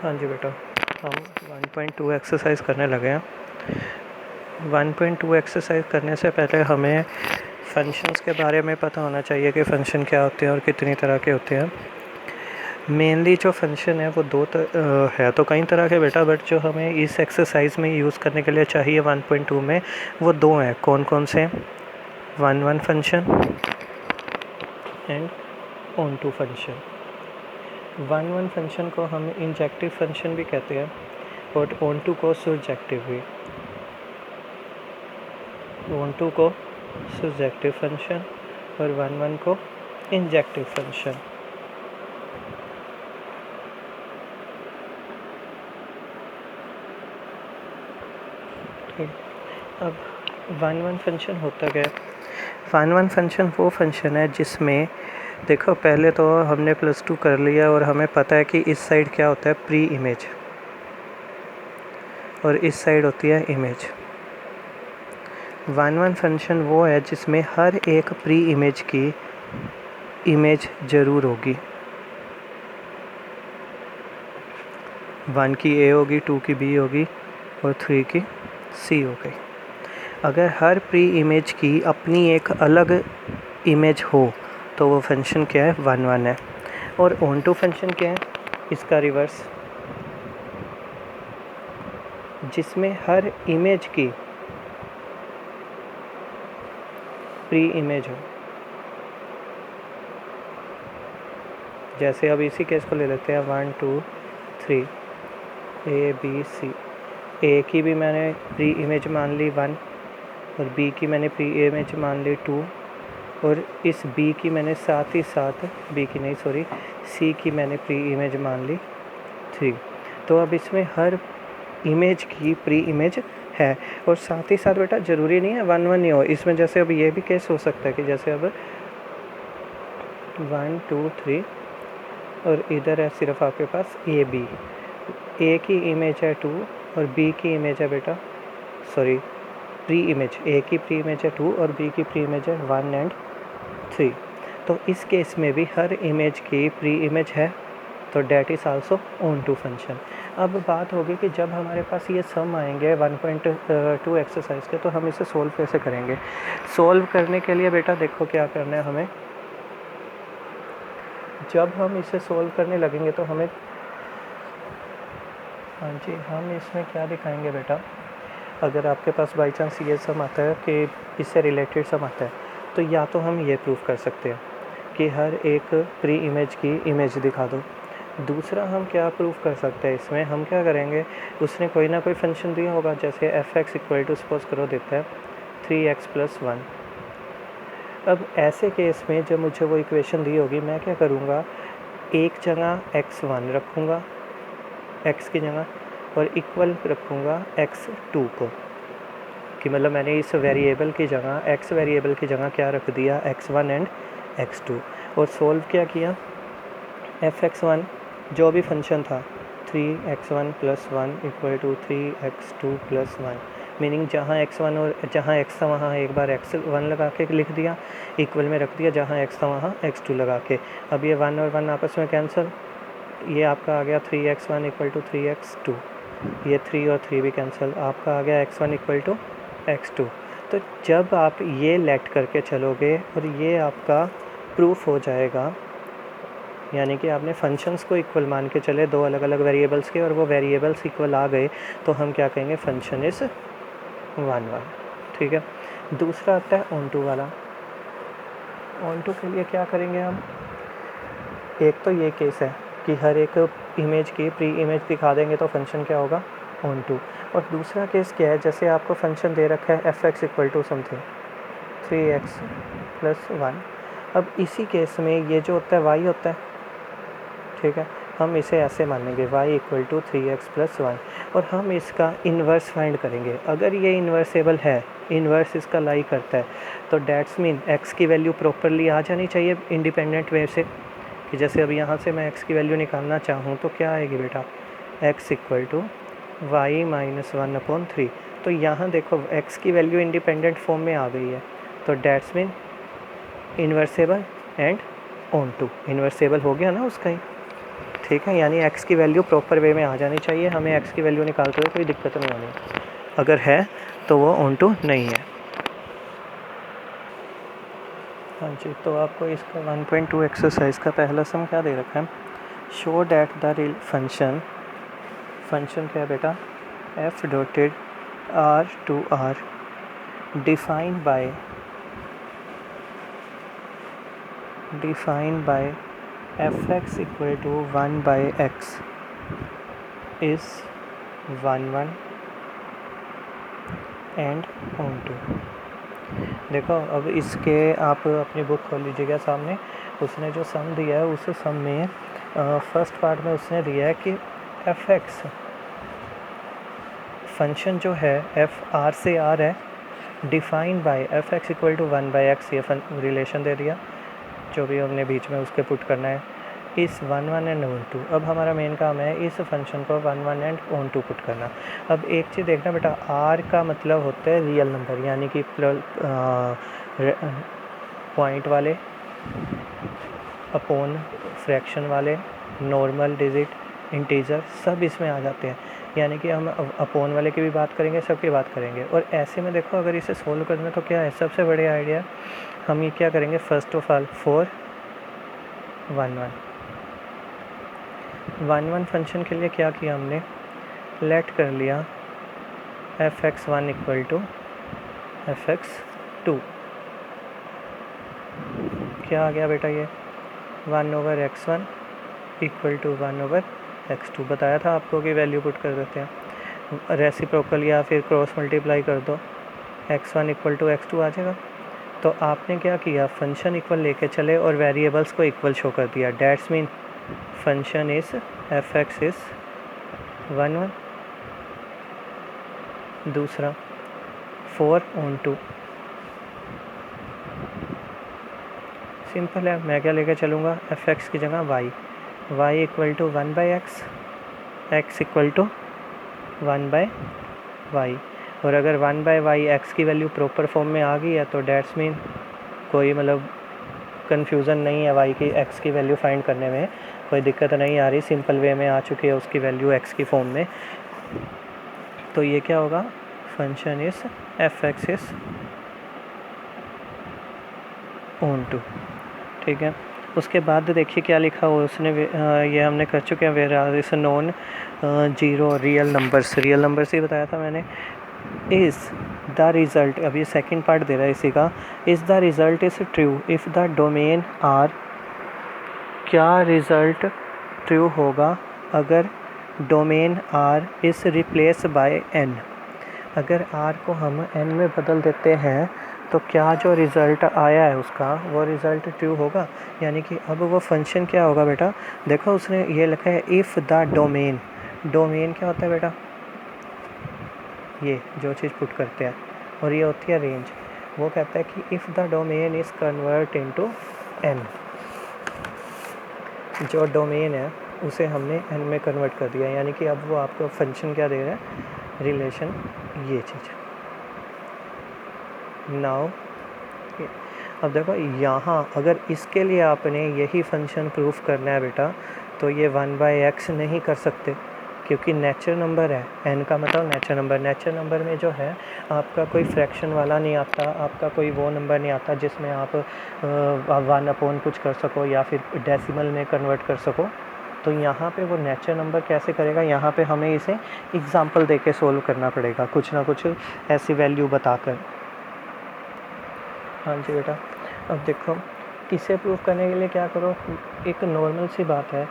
हाँ जी बेटा, हम 1.2 एक्सरसाइज करने लगे हैं। 1.2 एक्सरसाइज करने से पहले हमें फंक्शंस के बारे में पता होना चाहिए कि फ़ंक्शन क्या होते हैं और कितनी तरह के होते हैं। मेनली जो फंक्शन है वो है तो कई तरह के बेटा, बट जो हमें इस एक्सरसाइज में यूज़ करने के लिए चाहिए 1.2 में, वो दो हैं। कौन कौन से? 1 function and onto function. 1 function को हम इंजेक्टिव फंक्शन भी कहते हैं और ऑन टू को सर्जेक्टिव भी। ऑन टू को सर्जेक्टिव फंक्शन और 1 को इंजेक्टिव फंक्शन। ठीक, अब 1 फंक्शन होता क्या है? 1 फंक्शन वो फंक्शन है जिसमें देखो, पहले तो हमने +2 कर लिया और हमें पता है कि इस साइड क्या होता है, प्री इमेज, और इस साइड होती है इमेज। 1 फंक्शन वो है जिसमें हर एक प्री इमेज की इमेज ज़रूर होगी। 1 की A होगी, 2 की B होगी और 3 की C हो गई। अगर हर प्री इमेज की अपनी एक अलग इमेज हो तो वो फंक्शन क्या है? 1 है। और ऑन टू फंक्शन क्या है? इसका रिवर्स, जिसमें हर इमेज की प्री इमेज हो। जैसे अब इसी केस को ले लेते हैं, 1 2 3 A B C। A की भी मैंने प्री इमेज मान ली 1 और B की मैंने प्री इमेज मान ली 2 और इस B की मैंने साथ ही साथ C की मैंने प्री इमेज मान ली 3। तो अब इसमें हर इमेज की प्री इमेज है और साथ ही साथ बेटा ज़रूरी नहीं है 1 1 ही हो इसमें। जैसे अब ये भी केस हो सकता है कि जैसे अब 1 2 3 और इधर है सिर्फ आपके पास A B। A की इमेज है 2 और B की इमेज है बेटा प्री इमेज। A की प्री इमेज है 2 और B की प्री इमेज है 1 एंड 3। तो इस केस में भी हर इमेज की प्री इमेज है, तो that is also onto function. अब बात होगी कि जब हमारे पास ये सम आएंगे 1.2 एक्सरसाइज के, तो हम इसे सोल्व कैसे करेंगे? सोल्व करने के लिए बेटा देखो क्या करना है हमें। जब हम इसे सोल्व करने लगेंगे तो हमें, हाँ जी, हम इसमें क्या दिखाएंगे बेटा, अगर आपके पास बाई चांस ये सम आता है कि इससे रिलेटेड सम आता है, तो या तो हम ये प्रूव कर सकते हैं कि हर एक प्री इमेज की इमेज दिखा दो। दूसरा हम क्या प्रूव कर सकते हैं, इसमें हम क्या करेंगे, उसने कोई ना कोई फंक्शन दिया होगा, जैसे f(x) सपोज करो देता है 3x + 1। अब ऐसे केस में जब मुझे वो इक्वेशन दी होगी, मैं क्या करूँगा, एक जगह x1 रखूँगा x की जगह और इक्वल रखूँगा x2 को, कि मतलब मैंने इस वेरिएबल की जगह x वेरिएबल की जगह क्या रख दिया, x1 एंड x2। और सोल्व क्या किया, f(x1) जो भी फंक्शन था 3x1 + 1 = 3x2 + 1, मीनिंग जहाँ x1 और जहाँ x था वहाँ एक बार x1 लगा के लिख दिया, इक्वल में रख दिया, जहाँ x था वहाँ x2 लगा के। अब ये 1 और 1 आपस में कैंसिल, ये आपका आ गया 3x1 = 3x2, ये 3 और 3 भी कैंसिल, आपका आ गया x1 = x2। तो जब आप ये लेट करके चलोगे और ये आपका प्रूफ हो जाएगा, यानी कि आपने फंक्शंस को इक्वल मान के चले दो अलग अलग वेरिएबल्स के, और वो वेरिएबल्स इक्वल आ गए, तो हम क्या कहेंगे, फंक्शन इज़ 1 1। ठीक है। दूसरा आता है ऑन टू वाला। ऑन टू के लिए क्या करेंगे हम, एक तो ये केस है कि हर एक इमेज की प्री इमेज दिखा देंगे तो फंक्शन क्या होगा, ऑन टू। और दूसरा केस क्या है, जैसे आपको फंक्शन दे रखा है f(x) = समथिंग 3x + 1। अब इसी केस में ये जो होता है y होता है, ठीक है, हम इसे ऐसे मानेंगे y = 3x + 1 और हम इसका इन्वर्स फाइंड करेंगे। अगर ये इन्वर्सेबल है, इन्वर्स इसका लाई करता है, तो डैट्स मीन x की वैल्यू प्रॉपरली आ जानी चाहिए इंडिपेंडेंट वे से, कि जैसे अब यहाँ से मैं x की वैल्यू निकालना चाहूँ तो क्या आएगी बेटा, x = y - 1/3। तो यहाँ देखो x की वैल्यू इंडिपेंडेंट फॉर्म में आ गई है, तो that's mean inversible and onto. Inversible हो गया ना उसका ही, ठीक। ठीक है, यानी x की वैल्यू प्रॉपर वे में आ जानी चाहिए, हमें x की वैल्यू निकालते हुए कोई दिक्कत नहीं होनी, अगर है तो वो ऑन टू नहीं है। हाँ जी, तो आपको इसका 1.2 एक्सरसाइज का पहला सम क्या दे रखा है, show that the real function क्या है बेटा, f dotted r to r defined by fx equal to 1 by x is 1 1 and on 2। देखो अब इसके आप अपनी बुक खोल लीजिएगा सामने, उसने जो सम दिया है उस सम में फर्स्ट पार्ट में उसने दिया है कि fx फंक्शन जो है f r से r है, defined by fx equal to 1 by x, ये रिलेशन दे दिया, जो भी हमने बीच में उसके पुट करना है, इस 1 1 एंड ऑन 2। अब हमारा मेन काम है इस फंक्शन को 1 1 एंड ऑन 2 पुट करना। अब एक चीज़ देखना बेटा, r का मतलब होता है रियल नंबर, यानी कि पॉइंट वाले, अपॉन फ्रैक्शन वाले, नॉर्मल डिजिट, इंटीजर, सब इसमें आ जाते हैं, यानी कि हम अपॉन वाले की भी बात करेंगे, सब की बात करेंगे। और ऐसे में देखो अगर इसे सोल्व करना तो क्या है, सबसे बड़े आइडिया हम ये क्या करेंगे, फर्स्ट ऑफ ऑल 4 1 1 फंक्शन के लिए क्या किया हमने, लेट कर लिया fx1 इक्वल टू fx2, क्या आ गया बेटा, ये 1/x1 इक्वल टू 1/x2। बताया था आपको कि वैल्यू पुट कर देते हैं, रेसिप्रोकल या फिर क्रॉस मल्टीप्लाई कर दो, x1 इक्वल टू x2 आ जाएगा। तो आपने क्या किया, फंक्शन इक्वल लेके चले और वेरिएबल्स को इक्वल शो कर दिया, that's mean function is fx is 1 1। दूसरा 4 on 2, सिंपल है, मैं क्या लेके चलूँगा, fx की जगह y equal to 1 by x equal to 1 by y। और अगर 1 बाई वाई एक्स की वैल्यू प्रॉपर फॉर्म में आ गई है तो डैट्स मीन कोई मतलब कन्फ्यूज़न नहीं है, y की x की वैल्यू फाइंड करने में कोई दिक्कत नहीं आ रही, सिंपल वे में आ चुकी है उसकी वैल्यू x की फॉर्म में। तो ये क्या होगा, function is fx is on 2, ठीक है। उसके बाद देखिए क्या लिखा हुआ उसने, ये हमने कर चुके हैं, वेयर इस नॉन जीरो रियल नंबर्स ही बताया था मैंने। इज़ द रिज़ल्ट, अब ये सेकेंड पार्ट दे रहा है इसी का, is the result is true if the domain R, क्या रिज़ल्ट ट्रू होगा अगर domain R is replace by N, अगर आर को हम एन में बदल देते हैं तो क्या जो रिज़ल्ट आया है उसका वो रिज़ल्ट ट्रू होगा। यानी कि अब वो फंक्शन क्या होगा बेटा, देखो उसने ये लिखा है इफ़ द डोमेन क्या होता है बेटा, ये जो चीज़ पुट करते हैं, और ये होती है रेंज। वो कहता है कि if the domain is convert into N, जो डोमेन है उसे हमने एन में कन्वर्ट कर दिया, यानी कि अब वो आपको फंक्शन क्या दे रहा है, रिलेशन, ये चीज़। नाउ अब देखो यहाँ अगर इसके लिए आपने यही फंक्शन प्रूफ करना है बेटा, तो ये 1 बाई एक्स नहीं कर सकते, क्योंकि नेचर नंबर है, एन का मतलब नेचर नंबर में जो है आपका कोई फ्रैक्शन वाला नहीं आता, आपका कोई वो नंबर नहीं आता जिसमें आप 1 अपॉन कुछ कर सको या फिर डेसिमल में कन्वर्ट कर सको। तो यहाँ पे वो नेचर नंबर कैसे करेगा, यहाँ पे हमें इसे एग्जांपल देके सोल्व करना पड़ेगा, कुछ ना कुछ ऐसी वैल्यू बताकर। हाँ जी बेटा, अब देखो इसे प्रूफ करने के लिए क्या करो, एक नॉर्मल सी बात है,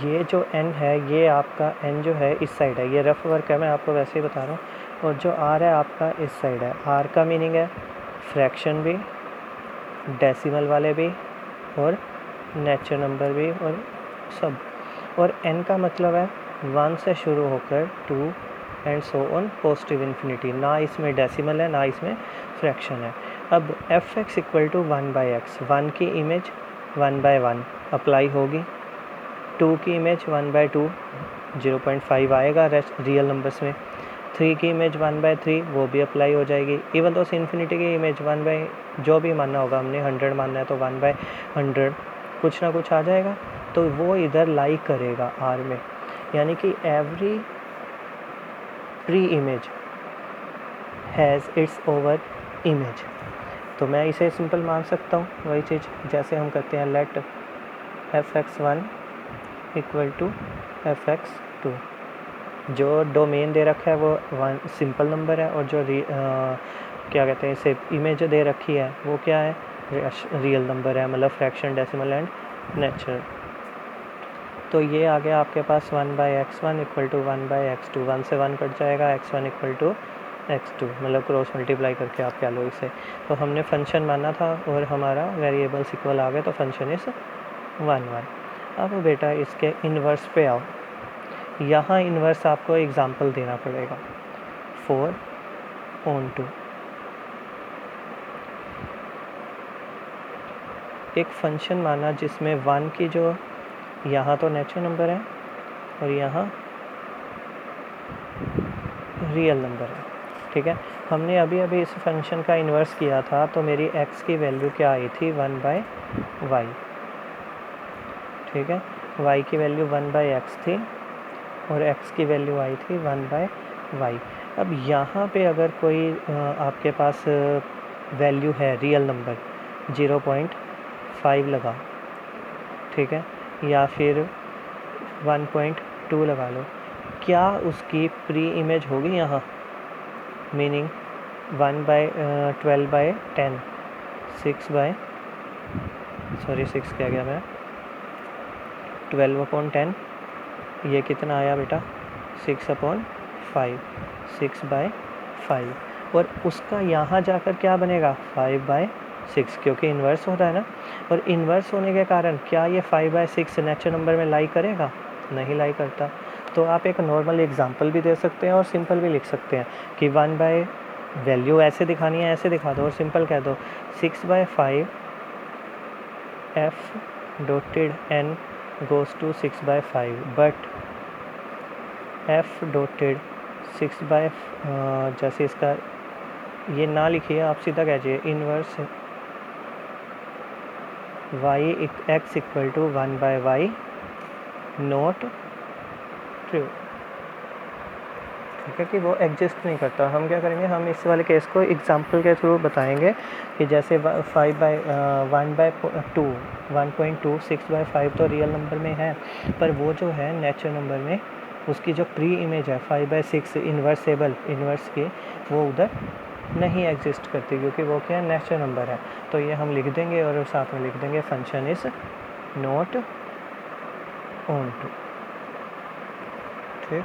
ये जो n है, ये आपका n जो है इस साइड है, ये रफ वर्क है, मैं आपको वैसे ही बता रहा हूँ, और जो r है आपका इस साइड है। r का मीनिंग है फ्रैक्शन भी, डेसिमल वाले भी, और नेचर नंबर भी, और सब। और n का मतलब है 1 से शुरू होकर 2 and so on positive infinity, ना इसमें डेसिमल है ना इसमें फ्रैक्शन है। अब fx equal to 1 by x, 1 की इमेज 1 बाई 1 अप्लाई होगी, 2 की इमेज 1 बाई 2 0.5 आएगा रियल नंबर्स में, 3 की इमेज 1 बाई 3 वो भी अप्लाई हो जाएगी, इवन तो इन्फिनिटी की इमेज 1 बाई जो भी मानना होगा, हमने 100 मानना है तो 1 बाई 100 कुछ ना कुछ आ जाएगा। तो वो इधर लाई करेगा आर में, यानी कि every pre image has its over image. तो मैं इसे सिंपल मान सकता हूँ, वही चीज़ जैसे हम करते हैं late fx1 equal to fx2। जो डोमेन दे रखा है वो वन सिंपल नंबर है, और जो क्या कहते हैं इसे इमेज दे रखी है वो क्या है, रियल नंबर है, मतलब फ्रैक्शन, डेसिमल एंड नेचुरल। तो ये आ गया आपके पास 1/x1 इक्वल टू 1/x2। 1 से 1 कट जाएगा, x1 इक्वल टू x2, मतलब क्रॉस मल्टीप्लाई करके आप कह लो इसे। तो हमने फंक्शन माना था और हमारा वेरिएबल्स इक्वल आ गए, तो फंक्शन इस 1 1। अब बेटा इसके इन्वर्स पे आओ। यहाँ इन्वर्स आपको एग्जांपल देना पड़ेगा 4/2। एक फंक्शन माना जिसमें 1 की जो यहाँ तो नेचुरल नंबर है और यहाँ रियल नंबर है, ठीक है। हमने अभी अभी इस फंक्शन का इन्वर्स किया था, तो मेरी x की वैल्यू क्या आई थी, 1/y, ठीक है। y की वैल्यू 1/x थी और x की वैल्यू आई थी 1/y। अब यहाँ पे अगर कोई आपके पास वैल्यू है रियल नंबर 0.5 लगा, ठीक है, या फिर 1.2 लगा लो, क्या उसकी प्री इमेज होगी यहाँ, मीनिंग 1/12/10 6 क्या गया मैं 12/10, ये कितना आया बेटा 6/5, 6/5, और उसका यहाँ जाकर क्या बनेगा 5/6, क्योंकि इन्वर्स होता है ना। और इन्वर्स होने के कारण क्या ये 5/6 नेचुरल नंबर में लाई करेगा, नहीं लाई करता। तो आप एक नॉर्मल एग्जांपल भी दे सकते हैं और सिंपल भी लिख सकते हैं कि 1 वैल्यू ऐसे दिखानी है, ऐसे दिखा दो और सिंपल कह दो 6/5 f.n goes to 6/5 but f.6/, जैसे इसका ये ना लिखिए, आप सीधा कहिए inverse x equal to 1/y not true, ठीक है, कि वो एग्जिस्ट नहीं करता। हम क्या करेंगे, हम इस वाले केस को एग्जांपल के थ्रू बताएंगे कि जैसे 1.2 6/5 तो रियल नंबर में है, पर वो जो है नेचुरल नंबर में उसकी जो प्री इमेज है 5/6 इन्वर्स की, वो उधर नहीं एग्जिस्ट करती, क्योंकि वो क्या है नेचुरल नंबर है। तो ये हम लिख देंगे और साथ में लिख देंगे function is not onto, ठीक।